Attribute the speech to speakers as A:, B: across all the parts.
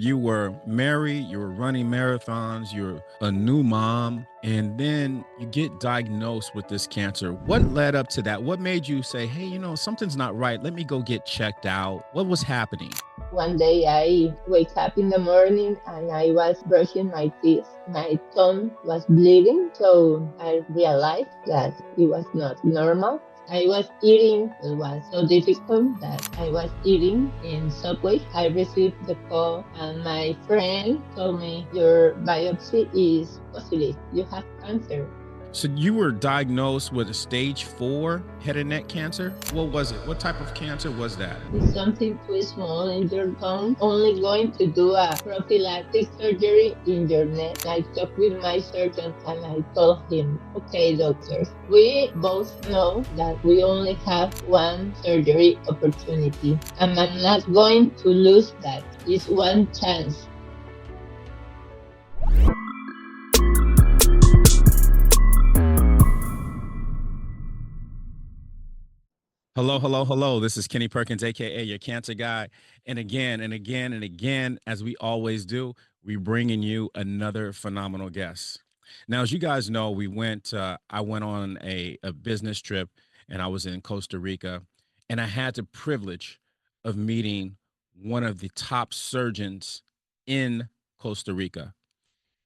A: You were married, you were running marathons, you're a new mom, and then you get diagnosed with this cancer. What led up to that? What made you say, hey, something's not right. Let me go get checked out? What was happening?
B: One day I wake up in the morning and I was brushing my teeth. My tongue was bleeding, so I realized that it was not normal. I was eating, it was so difficult that I was eating in Subway. I received the call and my friend told me, your biopsy is positive. You have cancer.
A: So you were diagnosed with a stage 4 head and neck cancer. What was it? What type of cancer was that?
B: It's something too small in your tongue, only going to do a prophylactic surgery in your neck. I talked with my surgeon and I told him, okay, doctor, we both know that we only have one surgery opportunity and I'm not going to lose that. It's one chance.
A: Hello, hello, hello. This is Kenny Perkins, aka your cancer guy. And again and again and again, as we always do, we bringing you another phenomenal guest. Now, as you guys know, I went on a business trip and I was in Costa Rica, and I had the privilege of meeting one of the top surgeons in Costa Rica.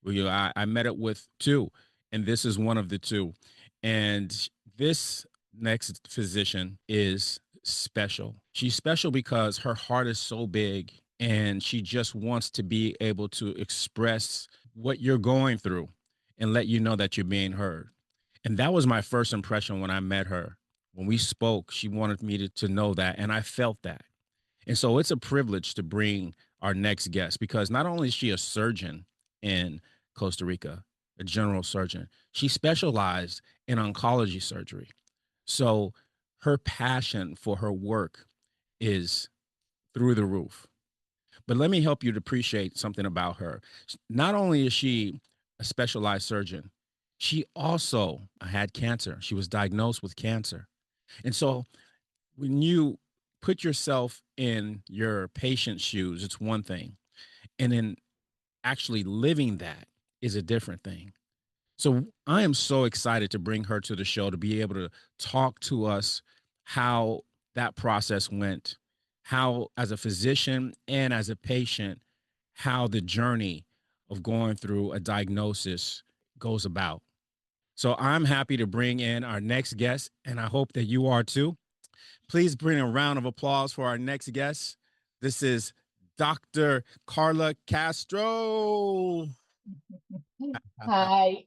A: I met it with two, and this is one of the two. And this next physician is special. She's special because her heart is so big and she just wants to be able to express what you're going through and let you know that you're being heard. And that was my first impression when I met her. When we spoke, she wanted me to know that, and I felt that. And so it's a privilege to bring our next guest because not only is she a surgeon in Costa Rica, a general surgeon, she specialized in oncology surgery. So her passion for her work is through the roof. But let me help you to appreciate something about her. Not only is she a specialized surgeon, she also had cancer. She was diagnosed with cancer. And so when you put yourself in your patient's shoes, it's one thing. And then actually living that is a different thing. So I am so excited to bring her to the show to be able to talk to us how that process went, how, as a physician and as a patient, how the journey of going through a diagnosis goes about. So I'm happy to bring in our next guest, and I hope that you are too. Please bring a round of applause for our next guest. This is Dr. Karla Castro.
B: Hi.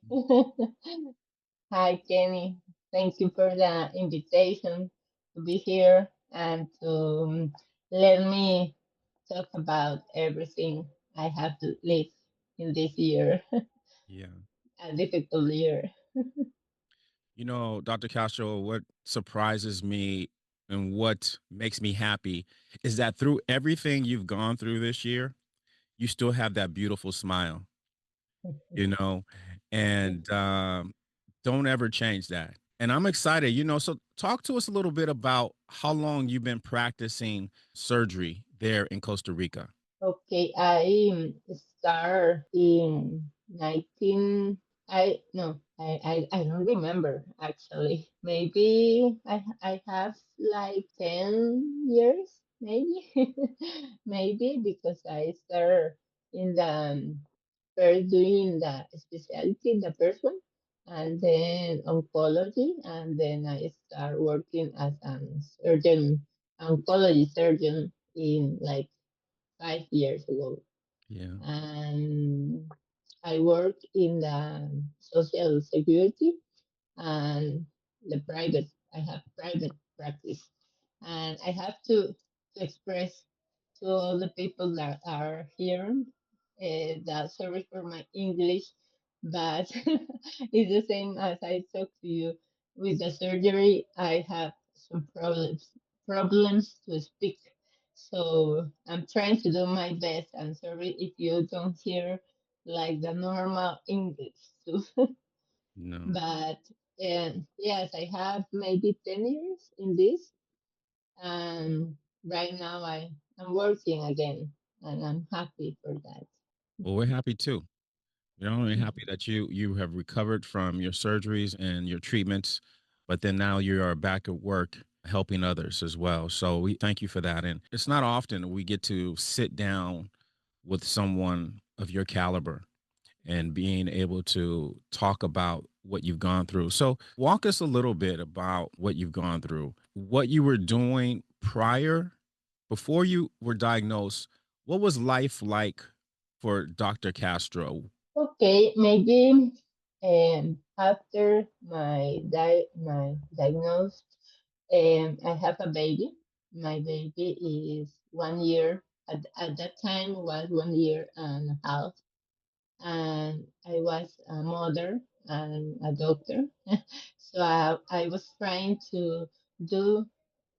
B: Hi, Kenny. Thank you for the invitation to be here and to let me talk about everything I have to live in this year,
A: Yeah.
B: a difficult year.
A: Dr. Castro, what surprises me and what makes me happy is that through everything you've gone through this year, you still have that beautiful smile, you know, and don't ever change that. And I'm excited, so talk to us a little bit about how long you've been practicing surgery there in Costa Rica.
B: Okay, I start in 19. I no, I don't remember actually. Maybe I have like 10 years, maybe, maybe because I start in the first doing the specialty, the first one, and then oncology, and then I start working as a surgeon, oncology surgeon in like 5 years ago.
A: Yeah.
B: And I work in the social security and the private. I have private practice, and I have to express to all the people that are here that sorry for my English, but it's the same as I talked to you. With the surgery, I have some problems to speak. So I'm trying to do my best. I'm sorry if you don't hear like the normal English too.
A: No.
B: But yes, I have maybe 10 years in this, and right now I'm working again. and I'm happy for that.
A: Well, we're happy too. You're not only happy that you have recovered from your surgeries and your treatments, but then now you are back at work helping others as well. So we thank you for that. And it's not often we get to sit down with someone of your caliber and being able to talk about what you've gone through. So walk us a little bit about what you've gone through, what you were doing prior, before you were diagnosed. What was life like for Dr. Castro?
B: Okay, maybe after my diagnosis, I have a baby. My baby is 1 year. At that time was 1 year and a half, and I was a mother and a doctor. So I was trying to do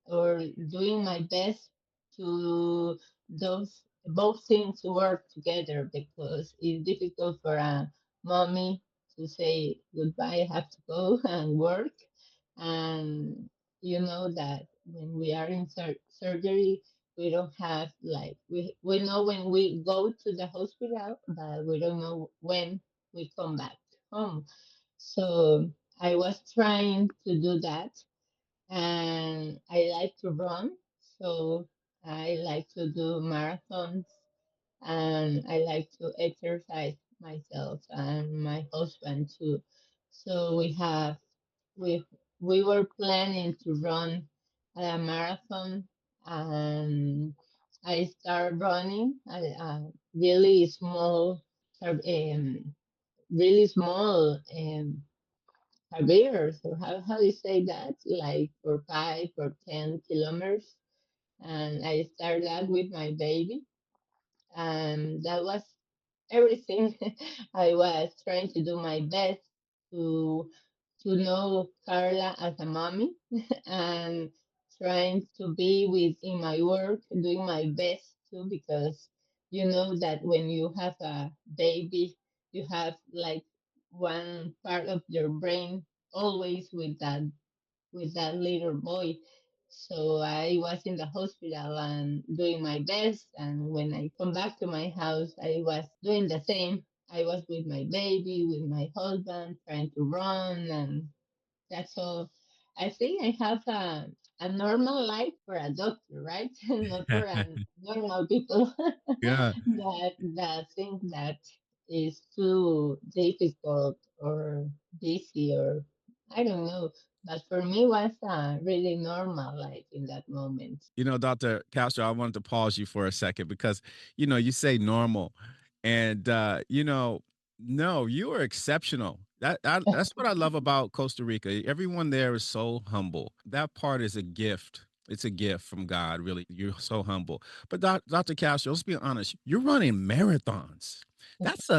B: or doing my best to those both things work together, because it's difficult for a mommy to say goodbye, I have to go and work. And you know that when we are in surgery, we don't have like we know when we go to the hospital, but we don't know when we come back home. So I was trying to do that, and I like to run. So I like to do marathons, and I like to exercise myself and my husband too. So we we were planning to run a marathon, and I started running a really small, really small careers, or how do you say that, like for 5 or 10 kilometers. And I started that with my baby, and that was everything. I was trying to do my best to know Carla as a mommy, and trying to be with in my work, doing my best too, because you know that when you have a baby, you have like one part of your brain always with that little boy. So I was in the hospital and doing my best. And when I come back to my house, I was doing the same. I was with my baby, with my husband, trying to run, and that's all. I think I have a normal life for a doctor, right? Not for a normal people
A: Yeah.
B: that think that is too difficult or busy, or I don't know. But for me, was really normal life in that moment.
A: Dr. Castro, I wanted to pause you for a second because, you say normal and, no, you are exceptional. That's what I love about Costa Rica. Everyone there is so humble. That part is a gift. It's a gift from God, really. You're so humble. But Dr. Castro, let's be honest. You're running marathons. That's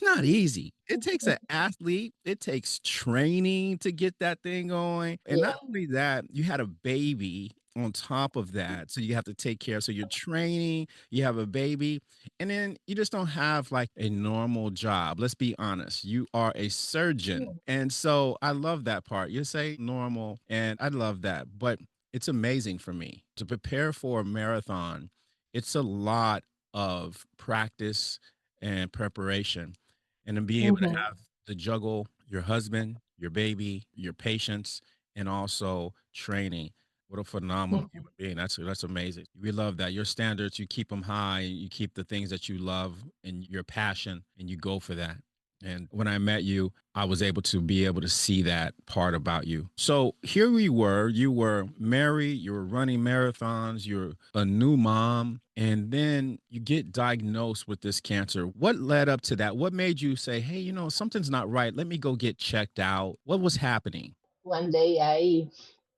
A: not easy. It takes an athlete. It takes training to get that thing going. And not
B: Yeah.
A: only that, you had a baby on top of that. So you have to take care. So you're training, you have a baby, and then you just don't have like a normal job. Let's be honest. You are a surgeon. And so I love that part. You say normal, and I love that. But it's amazing for me to prepare for a marathon. It's a lot of practice and preparation, and to be able to
B: Mhm.
A: have to juggle your husband, your baby, your patients, and also training. What a phenomenal
B: Mhm.
A: human being. That's amazing. We love that. Your standards, you keep them high, you keep the things that you love and your passion, and you go for that. And when I met you, I was able to be able to see that part about you. So here we were, you were married, you were running marathons, you're a new mom, and then you get diagnosed with this cancer. What led up to that? What made you say, hey, something's not right. Let me go get checked out? What was happening?
B: One day I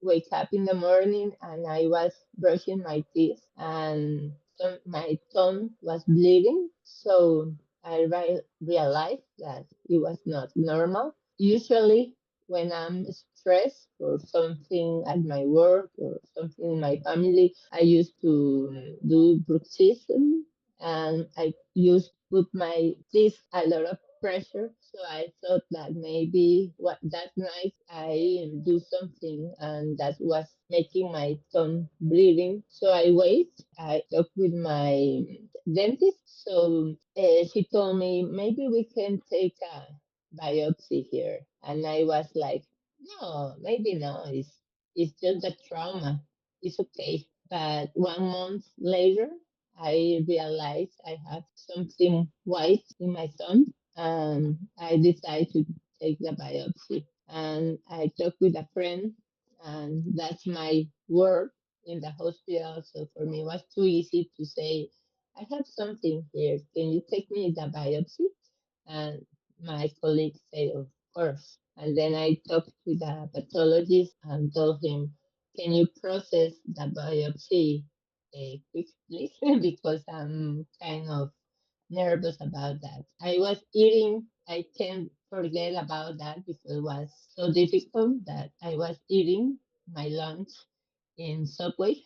B: wake up in the morning, and I was brushing my teeth, and my tongue was bleeding. So I realized that it was not normal. Usually, when I'm stressed or something at my work or something in my family, I used to do bruxism, and I used put my this a lot of pressure. So I thought that maybe what that night I do something, and that was making my tongue bleeding. So I wait. I talked with my dentist. So she told me maybe we can take a biopsy here, and I was like, no, maybe no. It's just a trauma. It's okay. But 1 month later, I realized I have something white in my thumb, and I decided to take the biopsy. And I talked with a friend, and that's my work in the hospital. So for me, it was too easy to say, I have something here. Can you take me the biopsy? And my colleague said, of course. And then I talked to the pathologist and told him, can you process the biopsy quickly? Because I'm kind of nervous about that. I was eating, I can't forget about that because it was so difficult that I was eating my lunch in Subway.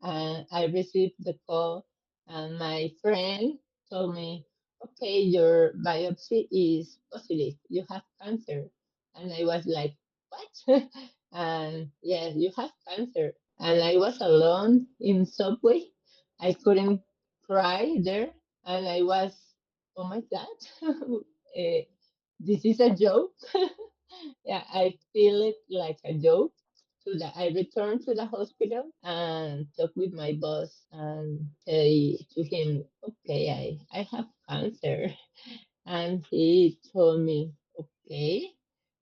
B: And I received the call, and my friend told me, okay, your biopsy is positive. You have cancer. And I was like, what? And yeah, you have cancer. And I was alone in Subway. I couldn't cry there. And I was, oh my God, this is a joke. Yeah, I feel it like a joke. I returned to the hospital and talked with my boss and say to him, okay, I have cancer. And he told me, okay.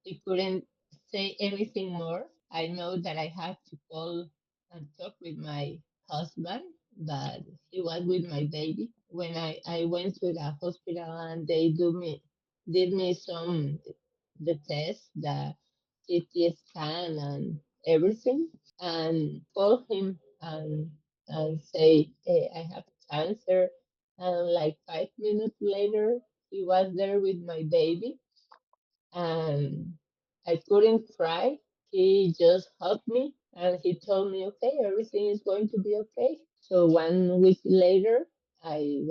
B: He couldn't say anything more. I know that I had to call and talk with my husband, but he was with my baby. When I went to the hospital and they did me some the test, the CT scan and everything, and call him and say, hey, I have cancer. And like 5 minutes later, he was there with my baby, and I couldn't cry. He just hugged me and he told me, okay, everything is going to be okay. So 1 week later, it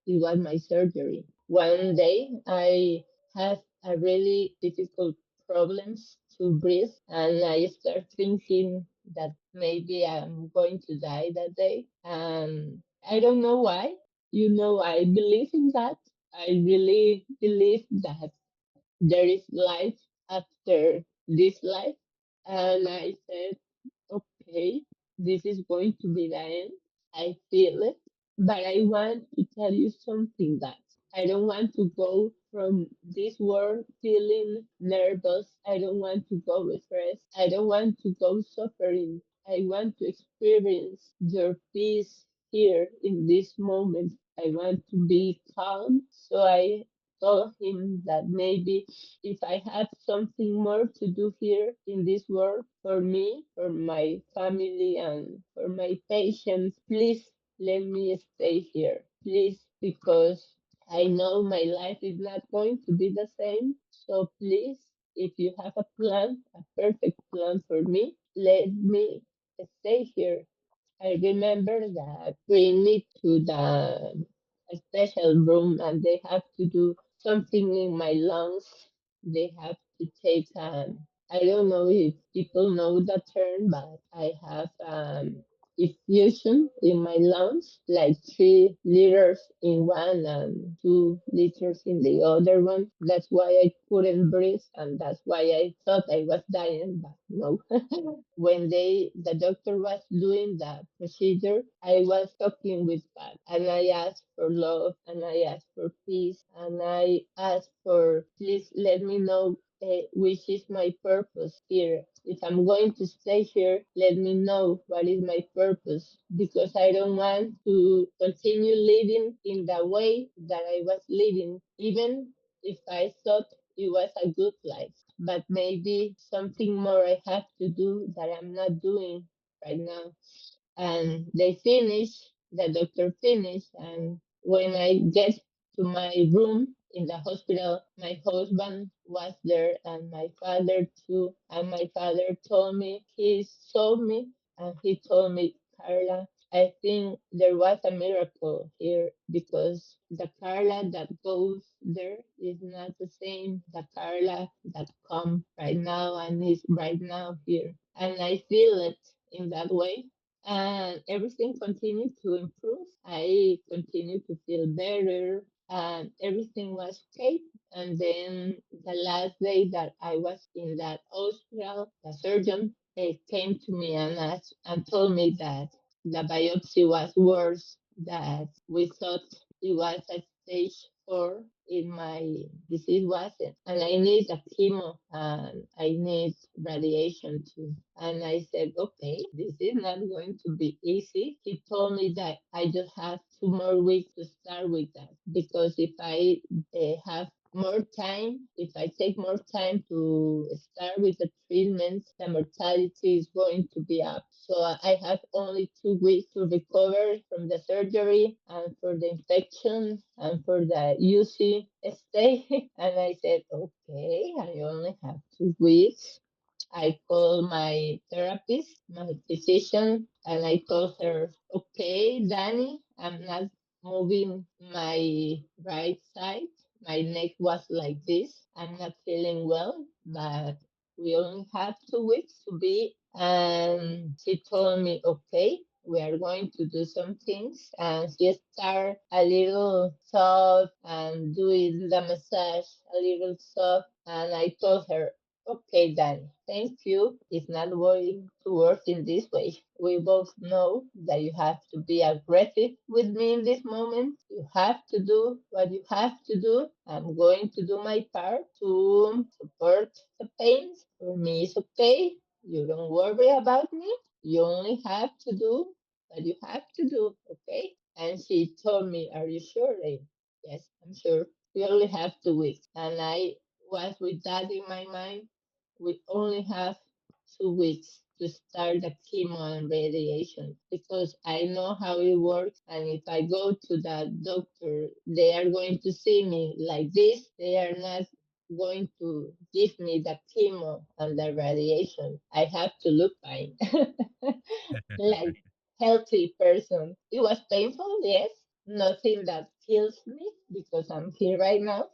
B: was my surgery. One day, I had a really difficult problems to breathe, and I started thinking that maybe I'm going to die that day. And I don't know why. I believe in that. I really believe that there is life after this life. And I said, okay, this is going to be the end. I feel it. But I want to tell you something that I don't want to go from this world feeling nervous. I don't want to go stressed. I don't want to go suffering. I want to experience your peace here in this moment. I want to be calm. So I told him that maybe if I had something more to do here in this world for me, for my family, and for my patients, please let me stay here. Please, because I know my life is not going to be the same. So please, if you have a plan, a perfect plan for me, let me stay here. I remember that bring me to the a special room, and they have to do something in my lungs. They have to take I don't know if people know the term, but I have effusion in my lungs, like 3 liters in one and 2 liters in the other one. That's why I couldn't breathe, and that's why I thought I was dying, but no. When the doctor was doing the procedure, I was talking with God, and I asked for love, and I asked for peace, and I asked for please let me know which is my purpose here. If I'm going to stay here, let me know what is my purpose, because I don't want to continue living in the way that I was living, even if I thought it was a good life. But maybe something more I have to do that I'm not doing right now. And the doctor finished, and when I get to my room in the hospital, my husband was there and my father too. And my father told me, he saw me and he told me, Carla, I think there was a miracle here because the Carla that goes there is not the same the Carla that come right now and is right now here. And I feel it in that way. And everything continued to improve. I continued to feel better and everything was okay. And then the last day that I was in that hospital, the surgeon came to me and asked and told me that the biopsy was worse, that we thought it was at stage 4 in my disease wasn't. And I need a chemo and I need radiation too. And I said, okay, this is not going to be easy. He told me that I just have 2 more weeks to start with that because if I have more time, if I take more time to start with the treatment, the mortality is going to be up. So I have only 2 weeks to recover from the surgery and for the infection and for the UC stay. And I said, okay, I only have 2 weeks. I called my therapist, my physician, and I told her, okay, Danny, I'm not moving my right side. My neck was like this. I'm not feeling well, but we only have 2 weeks to be. And she told me, okay, we are going to do some things. And she started a little soft and doing the massage a little soft. And I told her, okay, Danny, thank you. It's not going to work in this way. We both know that you have to be aggressive with me in this moment. You have to do what you have to do. I'm going to do my part to support the pains. For me, it's okay. You don't worry about me. You only have to do what you have to do, okay? And she told me, are you sure? Yes, I'm sure. We only have 2 weeks. And I was with that in my mind. We only have 2 weeks to start the chemo and radiation because I know how it works. And if I go to the doctor, they are going to see me like this. They are not going to give me the chemo and the radiation. I have to look fine, like healthy person. It was painful, yes. Nothing that kills me because I'm here right now.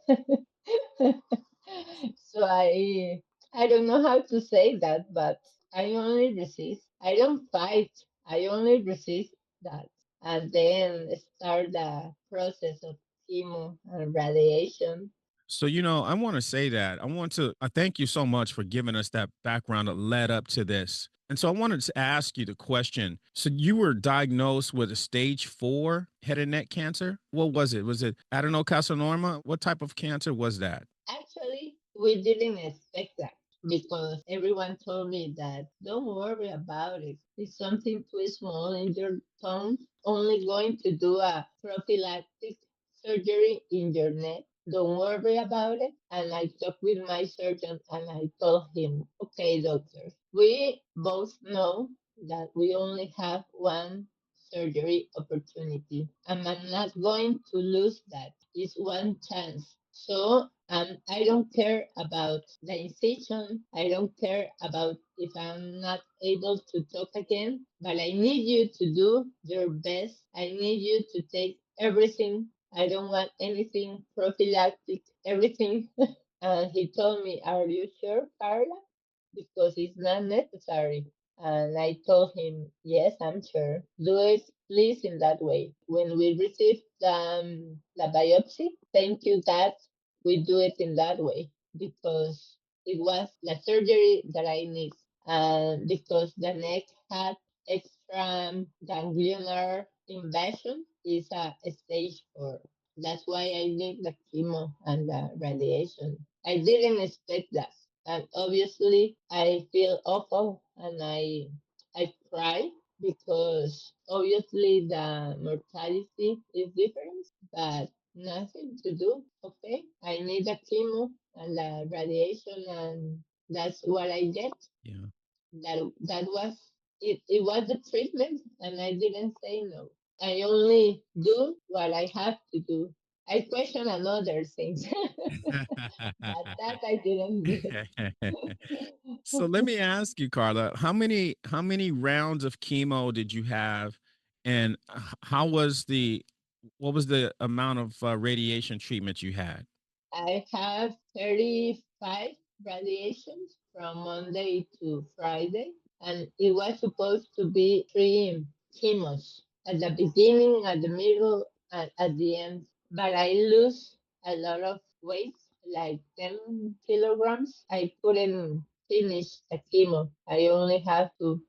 B: So I don't know how to say that, but I only resist. I don't fight. I only resist that, and then start the process of chemo and radiation.
A: So, I want to say that I thank you so much for giving us that background that led up to this. And so I wanted to ask you the question. So you were diagnosed with a stage 4 head and neck cancer. What was it? Was it adenocarcinoma? What type of cancer was that?
B: Actually, we didn't expect that because everyone told me that don't worry about it. It's something too small in your tongue, only going to do a prophylactic surgery in your neck. Don't worry about it. And I talked with my surgeon and I told him, okay, doctor, we both know that we only have one surgery opportunity and I'm not going to lose that. It's one chance. So I don't care about the incision. I don't care about if I'm not able to talk again, but I need you to do your best. I need you to take everything. I don't want anything prophylactic, everything. And he told me, are you sure, Carla? Because it's not necessary. And I told him, yes, I'm sure. Do it, please, in that way. When we receive the biopsy, thank you, God, we do it in that way because it was the surgery that I need. And because the neck had extra ganglionar invasion, is a stage 4. That's why I need the chemo and the radiation. I didn't expect that. And obviously I feel awful and I cry because obviously the mortality is different, but nothing to do. Okay, I need the chemo and the radiation, and that's what I get.
A: Yeah.
B: That was it. It was the treatment, and I didn't say no. I only do what I have to do. I question another things, but that I didn't do.
A: So let me ask you, Carla, how many rounds of chemo did you have And how was the what was the amount of radiation treatment you had?
B: I have 35 radiations from Monday to Friday, and it was supposed to be three chemos at the beginning, at the middle, and at the end. But I lose a lot of weight, like 10 kilograms. I couldn't finish the chemo. I only have to.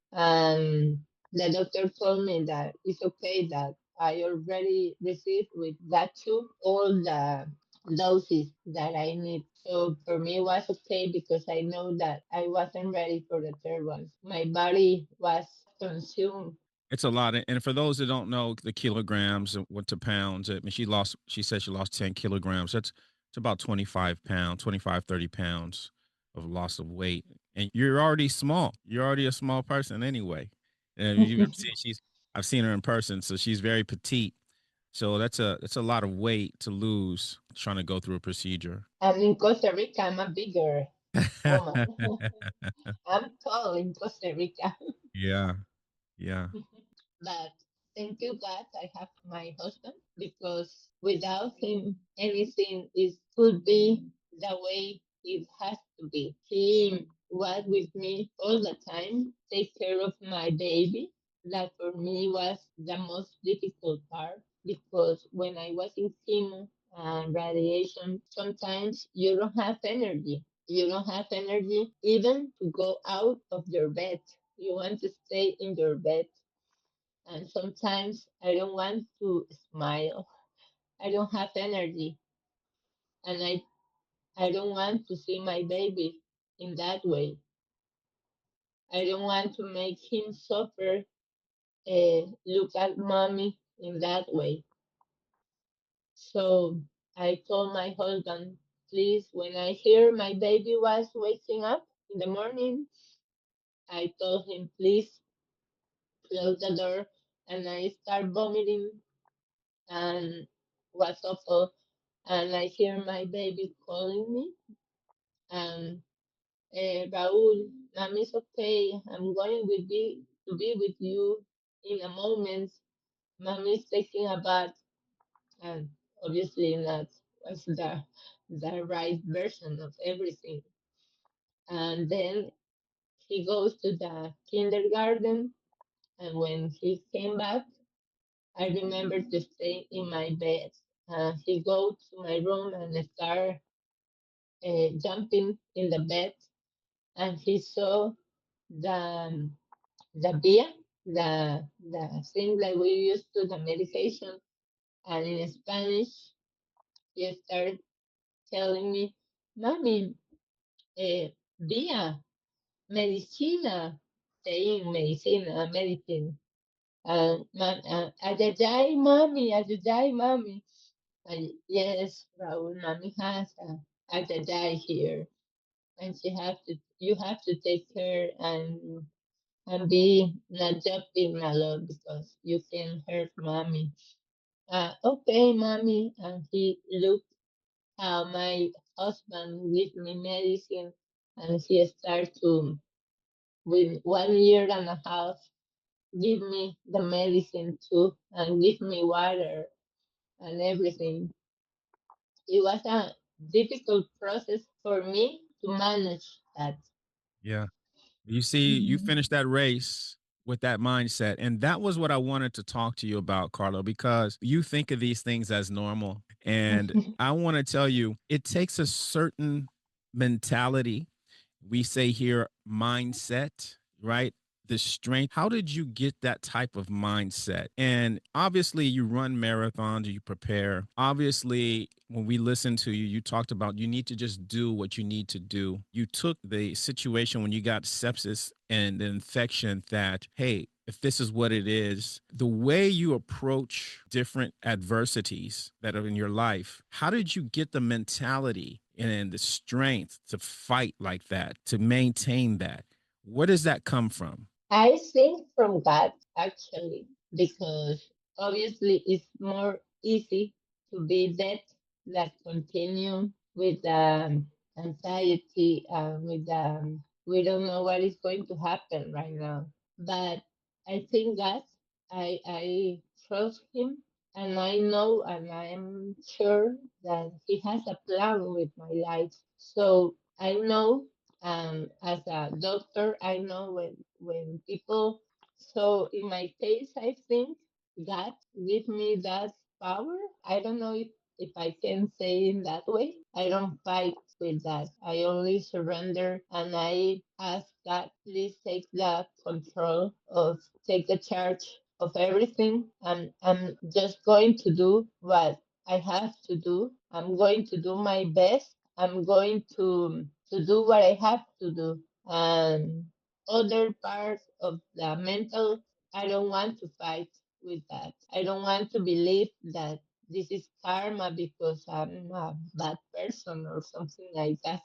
B: The doctor told me that it's okay that I already received with that too all the doses that I need. So for me, it was okay because I know that I wasn't ready for the third one. My body was consumed.
A: It's a lot, and for those that don't know the kilograms and what to pounds, I mean, she said she lost 10 kilograms. That's it's about 25 pounds, 25, 30 pounds of loss of weight. And you're already small. You're already a small person anyway. And I've seen her in person, so she's very petite. So that's a lot of weight to lose trying to go through a procedure.
B: And in Costa Rica, I'm a bigger woman. I'm tall in Costa Rica.
A: Yeah, yeah.
B: But thank you, God, I have my husband because without him, anything is could be the way it has to be. He was with me all the time, take care of my baby. That for me was the most difficult part because when I was in chemo and radiation, sometimes you don't have energy. You don't have energy even to go out of your bed. You want to stay in your bed, and sometimes I don't want to smile. I don't have energy, and I don't want to see my baby in that way. I don't want to make him suffer. Look at mommy in that way. So I told my husband, please, when I hear my baby was waking up in the morning, I told him, please close the door, and I start vomiting and was awful. And I hear my baby calling me, and Raul, mommy's okay. I'm going with be to be with you in a moment. Mommy's taking a bath, and obviously that was the right version of everything. And then he goes to the kindergarten, and when he came back, I remember to stay in my bed. He go to my room and start jumping in the bed, and he saw the the beer, the thing that we use to the medication, and in Spanish he started telling me, "Mommy, beer, medicina," saying medicina, medicine. Ajajay, mommy, ajajay, mommy. Yes, Raul, mommy has a ajajay here, and you have to take care and be not jumping a lot because you can hurt mommy. Okay, mommy. And he looked how my husband give me medicine, and he started to, with 1 year and a half, give me the medicine too, and give me water and everything. It was a difficult process for me to manage that.
A: Yeah. You see, you
B: Mhm.
A: finished that race with that mindset. And that was what I wanted to talk to you about, Carlo, because you think of these things as normal. And I want to tell you, it takes a certain mentality. We say here mindset, right? The strength. How did you get that type of mindset? And obviously, you run marathons, you prepare. Obviously, when we listened to you, you talked about you need to just do what you need to do. You took the situation when you got sepsis and the infection that, hey, if this is what it is, the way you approach different adversities that are in your life, how did you get the mentality and the strength to fight like that, to maintain that? Where does that come from?
B: I think from God actually, because obviously it's more easy to be dead than continue with anxiety and with we don't know what is going to happen right now. But I think God I trust him, and I know, and I am sure that he has a plan with my life. So I know, as a doctor, I know when people. So in my case, I think God give me that power. I don't know if I can say in that way. I don't fight with that. I only surrender and I ask God, please take the control of, take the charge of everything. And I'm just going to do what I have to do. I'm going to do my best. I'm going to do what I have to do. And other parts of the mental, I don't want to fight with that. I don't want to believe that this is karma because I'm a bad person or something like that.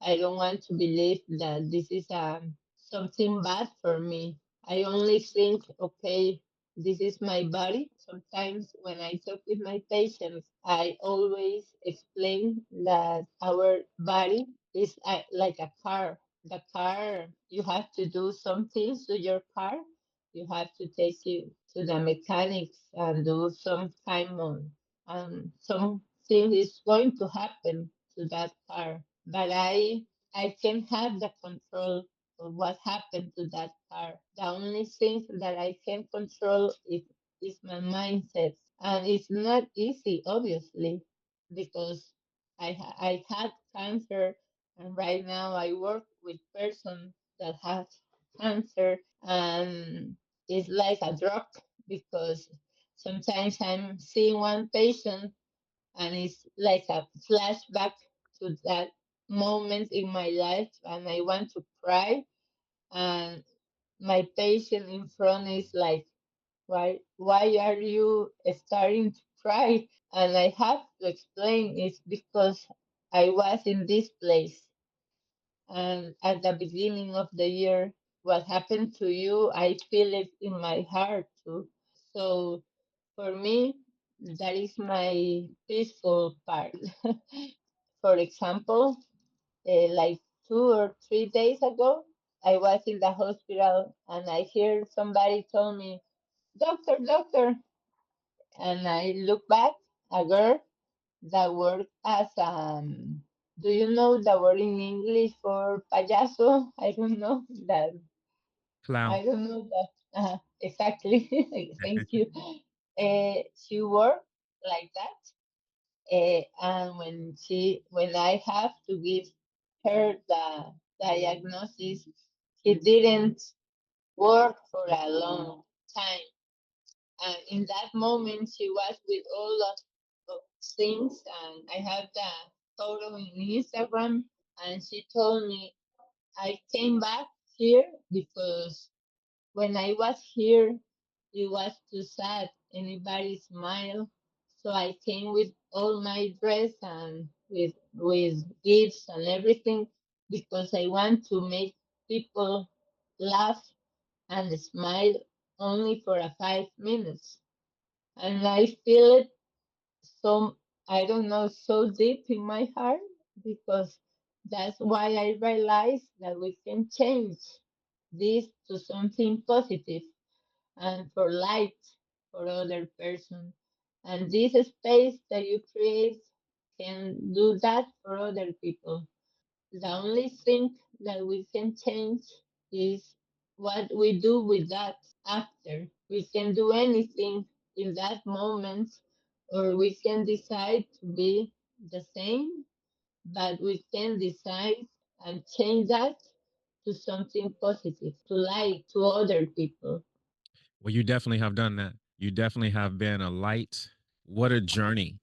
B: I don't want to believe that this is something bad for me. I only think, okay, this is my body. Sometimes when I talk with my patients, I always explain that our body is like a car. The car, you have to do some things to your car. You have to take it to the mechanics and do some kind of something is going to happen to that car, but I can have the control of what happened to that car. The only thing that I can control is my mindset, and it's not easy, obviously, because I had cancer, and right now I work with persons that have cancer, and it's like a drug because sometimes I'm seeing one patient and it's like a flashback to that moment in my life and I want to cry and my patient in front is like, why are you starting to cry? And I have to explain it's because I was in this place and at the beginning of the year what happened to you I feel it in my heart too. So for me, that is my peaceful part. For example, like 2 or 3 days ago, I was in the hospital and I hear somebody tell me, "Doctor, doctor," and I look back, a girl that worked as Do you know the word in English for payaso? I don't know that.
A: Clown.
B: I don't know that exactly. Thank you. She worked like that. And when I have to give her the diagnosis, she didn't work for a long time. And in that moment, she was with all of things, and I have the photo in Instagram. And she told me I came back here because when I was here, it was too sad. Anybody smile. So I came with all my dress and with gifts and everything because I want to make people laugh and smile only for a 5 minutes. And I feel it so I don't know so deep in my heart because that's why I realized that we can change this to something positive and for light for other person. And this space that you create can do that for other people. The only thing that we can change is what we do with that after. We can do anything in that moment, or we can decide to be the same, but we can decide and change that to something positive, to light to other people.
A: Well, you definitely have done that. You definitely have been a light. What a journey.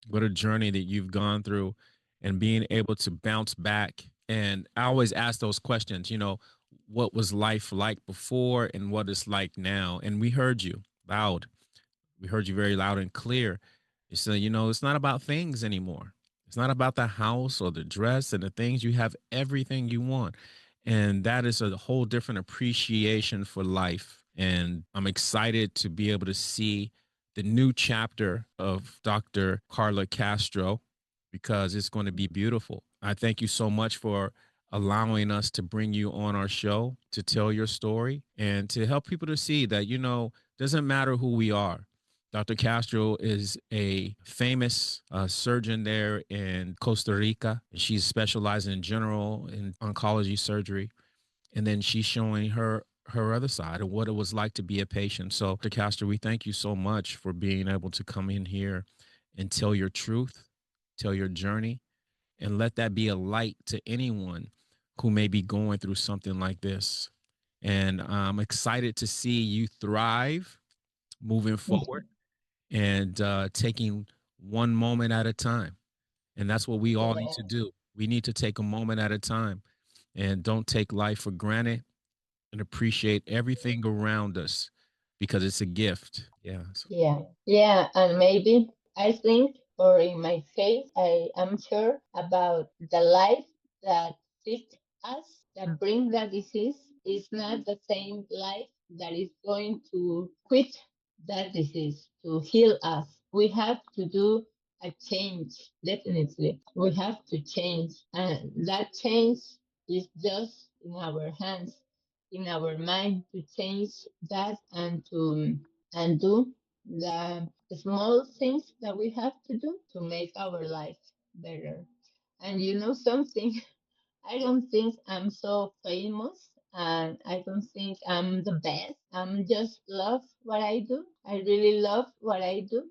A: What a journey that you've gone through and being able to bounce back. And I always ask those questions, what was life like before and what it's like now? And we heard you loud. We heard you very loud and clear. You said, it's not about things anymore. It's not about the house or the dress and the things. You have everything you want. And that is a whole different appreciation for life. And I'm excited to be able to see the new chapter of Dr. Karla Castro because it's going to be beautiful. I thank you so much for allowing us to bring you on our show to tell your story and to help people to see that, doesn't matter who we are. Dr. Castro is a famous surgeon there in Costa Rica. She's specializing in general in oncology surgery, and then she's showing her other side of what it was like to be a patient. So, Dr. Castro, we thank you so much for being able to come in here and tell your truth, tell your journey, and let that be a light to anyone who may be going through something like this. And I'm excited to see you thrive moving forward and taking one moment at a time. And that's what we all need to
B: Yeah,
A: do. We need to take a moment at a time and don't take life for granted and appreciate everything around us because it's a gift. Yeah. So,
B: yeah, yeah. And maybe I think, or in my case, I am sure about the life that sick us, that bring the disease, is not the same life that is going to quit that disease, to heal us. We have to do a change, definitely. We have to change. And that change is just in our hands, in our mind, to change that and do the small things that we have to do to make our life better. And you know something, I don't think I'm so famous and I don't think I'm the best. I'm just love what I do. I really love what I do.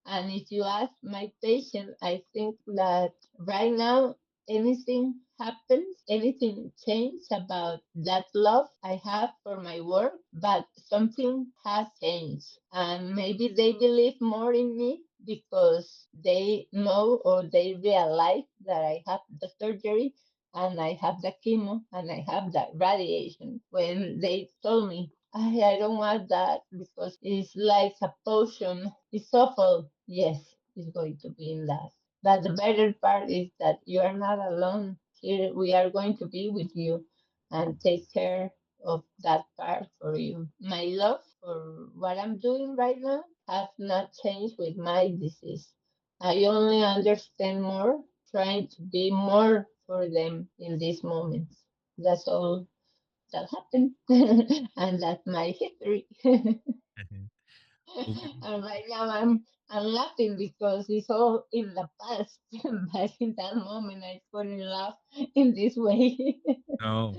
B: And if you ask my patient, I think that right now anything happens, anything changes about that love I have for my work, but something has changed. And maybe they believe more in me because they know or they realize that I have the surgery and I have the chemo and I have the radiation. When they told me, I don't want that because it's like a potion. It's awful. Yes, it's going to be in that. But the better part is that you are not alone. Here we are going to be with you and take care of that part for you. My love for what I'm doing right now has not changed with my disease. I only understand more, trying to be more for them in these moments. That's all that happened, and that's my history.
A: well,
B: And right now I'm laughing because it's all in the past. But in that moment, I couldn't laugh in this way.
A: no,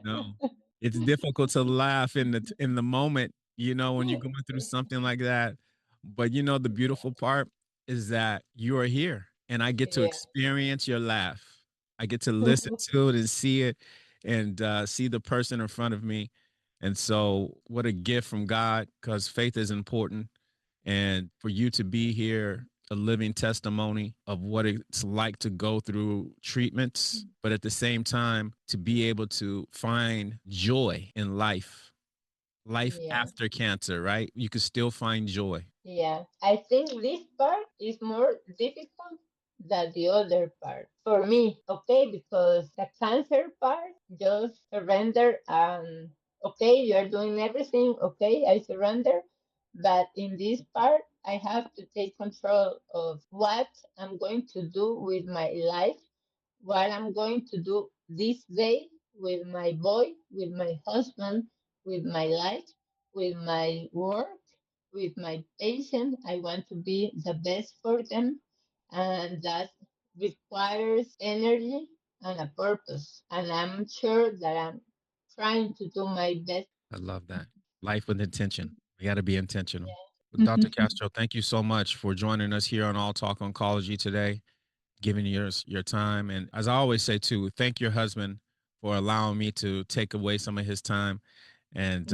A: no. It's difficult to laugh in the moment, when you're going through something like that. But the beautiful part is that you are here and I get to
B: Yeah.
A: experience your laugh. I get to listen to it and see it and see the person in front of me. And so what a gift from God because faith is important. And for you to be here, a living testimony of what it's like to go through treatments, but at the same time, to be able to find joy in life
B: Yeah.
A: after cancer, right? You can still find joy.
B: Yeah, I think this part is more difficult than the other part for me, okay, because the cancer part just surrender and okay, you're doing everything, okay, I surrender. But in this part, I have to take control of what I'm going to do with my life, what I'm going to do this day with my boy, with my husband, with my life, with my work, with my patient. I want to be the best for them, and that requires energy and a purpose. And I'm sure that I'm trying to do my best.
A: I love that. Life with intention. We got to be intentional.
B: Yeah.
A: Dr. Castro, thank you so much for joining us here on All Talk Oncology today, giving your time. And as I always say too, thank your husband for allowing me to take away some of his time. And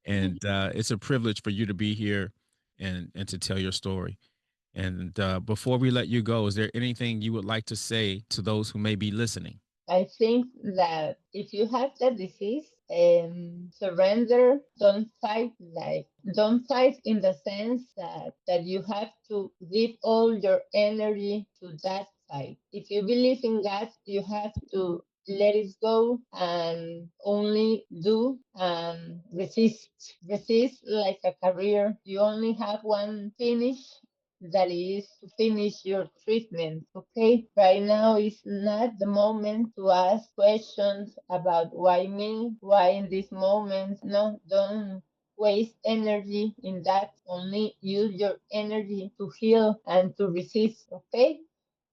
A: and it's a privilege for you to be here and to tell your story. And before we let you go, is there anything you would like to say to those who may be listening?
B: I think that if you have the disease, surrender, don't fight in the sense that you have to give all your energy to that fight. If you believe in God, you have to let it go and only do and resist. Resist like a career. You only have one finish that is to finish your treatment. Okay, right now is not the moment to ask questions about why me, why in this moment. No, don't waste energy in that. Only use your energy to heal and to resist. Okay,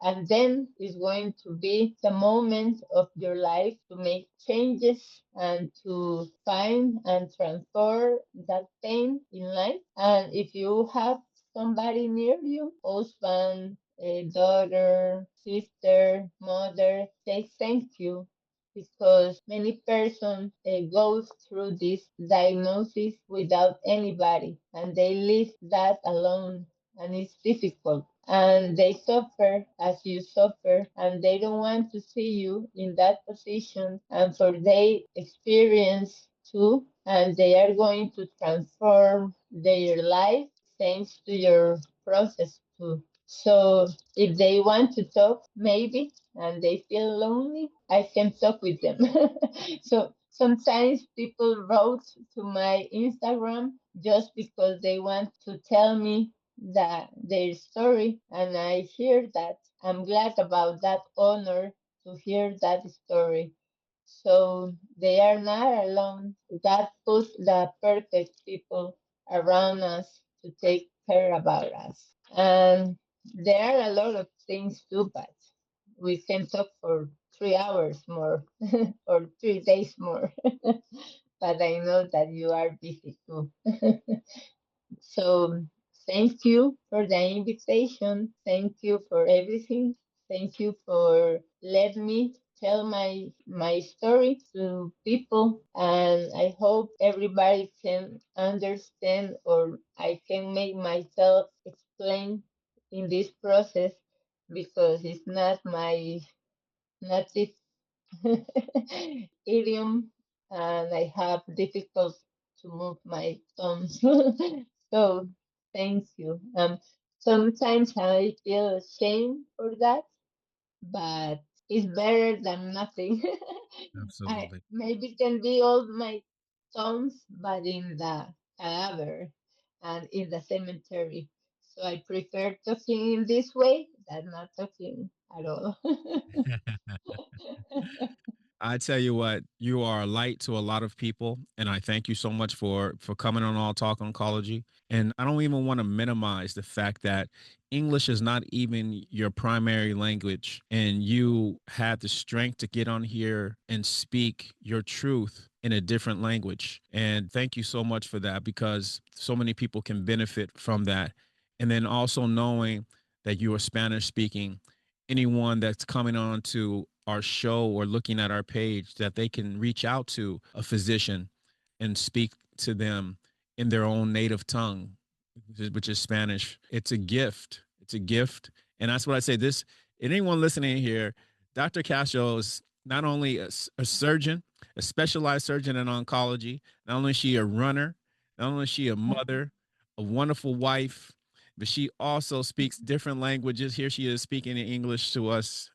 B: and then is going to be the moment of your life to make changes and to find and transform that pain in life. And if you have somebody near you, husband, a daughter, sister, mother, say thank you, because many persons go through this diagnosis without anybody and they live that alone, and it's difficult, and they suffer as you suffer, and they don't want to see you in that position, and for they experience too, and they are going to transform their life thanks to your process too. So if they want to talk, maybe, and they feel lonely, I can talk with them. So sometimes people wrote to my Instagram just because they want to tell me that their story, and I hear that. I'm glad about that honor to hear that story. So they are not alone. God put the perfect people around us to take care about us. And there are a lot of things too, but we can talk for 3 hours more or 3 days more. But I know that you are busy too. So thank you for the invitation. Thank you for everything. Thank you for letting me tell my story to people, and I hope everybody can understand, or I can make myself explain in this process, because it's not my native idiom, and I have difficult to move my thumbs. So thank you. Sometimes I feel ashamed for that, but it's better than nothing. I
A: Absolutely.
B: maybe can be all my thumbs, but in the cadaver and in the cemetery. So I prefer talking in this way than not talking at all.
A: I tell you what, you are a light to a lot of people, and I thank you so much for coming on All Talk Oncology. And I don't even want to minimize the fact that English is not even your primary language, and you had the strength to get on here and speak your truth in a different language. And thank you so much for that, because so many people can benefit from that. And then also knowing that you are Spanish speaking, anyone that's coming on to our show or looking at our page, that they can reach out to a physician and speak to them in their own native tongue, which is Spanish. It's a gift. It's a gift. And that's what I say. This, anyone listening here, Dr. Castro is not only a surgeon, a specialized surgeon in oncology, not only is she a runner, not only is she a mother, a wonderful wife, but she also speaks different languages. Here she is speaking in English to us.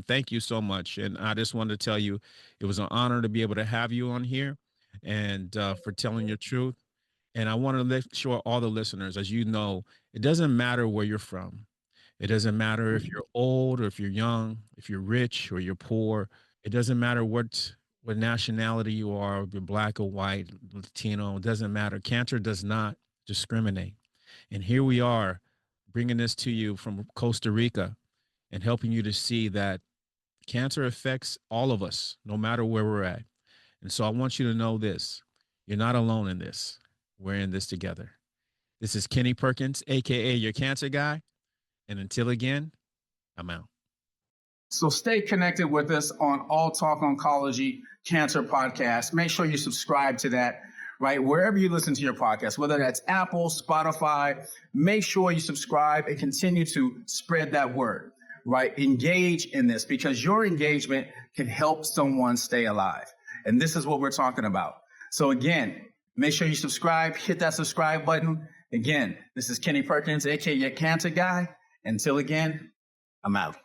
A: Thank you so much. And I just wanted to tell you, it was an honor to be able to have you on here, and for telling your truth. And I want to make sure all the listeners, as you know, it doesn't matter where you're from. It doesn't matter if you're old or if you're young, if you're rich or you're poor. It doesn't matter what nationality you are, if you're black or white, Latino. It doesn't matter. Cancer does not discriminate. And here we are bringing this to you from Costa Rica and helping you to see that cancer affects all of us, no matter where we're at. And so I want you to know this: you're not alone in this. We're in this together. This is Kenny Perkins, AKA your cancer guy. And until again, I'm out.
C: So stay connected with us on All Talk Oncology Cancer Podcast. Make sure you subscribe to that, right? Wherever you listen to your podcast, whether that's Apple, Spotify, make sure you subscribe and continue to spread that word, right? Engage in this, because your engagement can help someone stay alive. And this is what we're talking about. So again, make sure you subscribe, hit that subscribe button. Again, this is Kenny Perkins, aka your cancer guy. Until again, I'm out.